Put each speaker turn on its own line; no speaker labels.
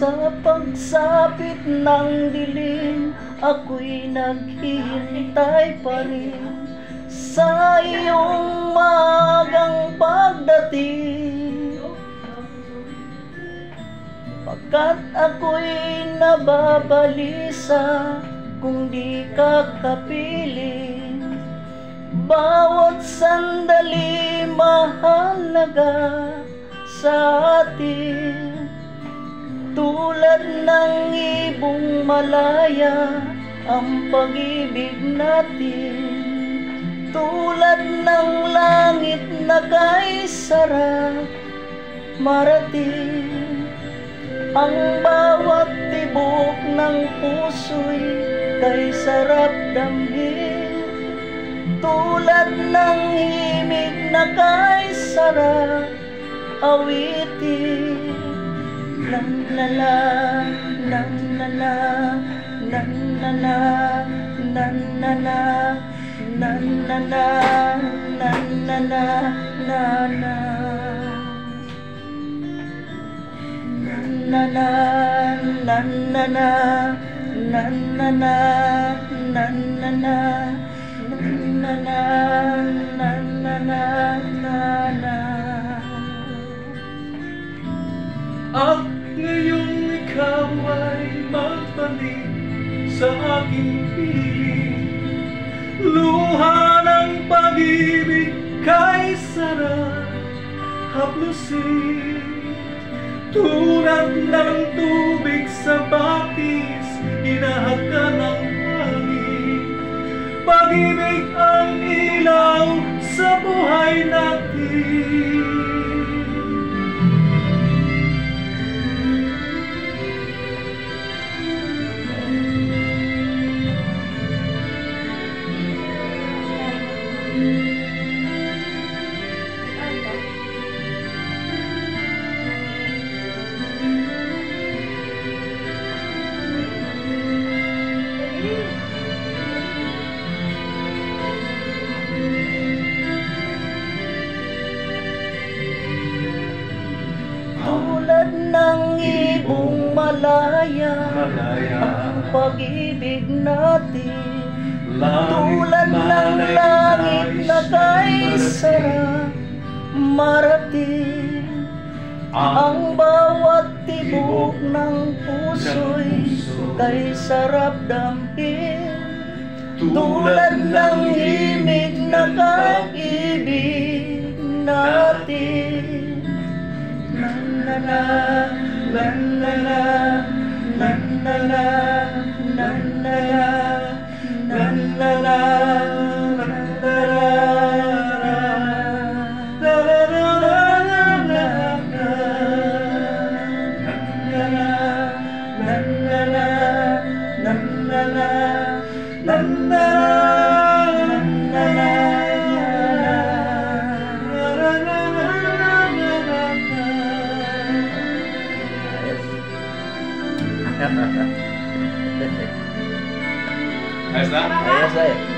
Sa pagsapit ng dilim, ako'y naghihintay pa rin sa iyong magang pagdating. Pagkat ako'y nababalisa kung di ka kapiling. Bawat sandali mahalaga sa atin. Tulad ng ibong malaya ang pag-ibig natin. Tulad ng langit na kay sarap marating. Ang bawat tibok ng puso'y kay sarap damhin. Tulad ng himig na kay sarap awitin. Nanana, nanana, nanana, nanana, nanana, nanana, nanana, nanana, nanana, nanana, nanana, nanana, nanana.
At ngayong ikaw ay magbalik sa aking piling. Luha ng pag-ibig kay sarap haplusin. Tulad ng tubig sa batis, hinahaka ng hangin. Pag-ibig ang ilaw sa buhay natin.
Tulad ng ibong malaya ang pag-ibig natin. Tulad ng langit na kay sarap marating. Ang bawat tibok ng puso'y kay sarap damhin. Tulad ng himig na kag-ibig natin. Nanana, nanana, nanana, nanana, nanana,
Ayos na?
Ayos na eh.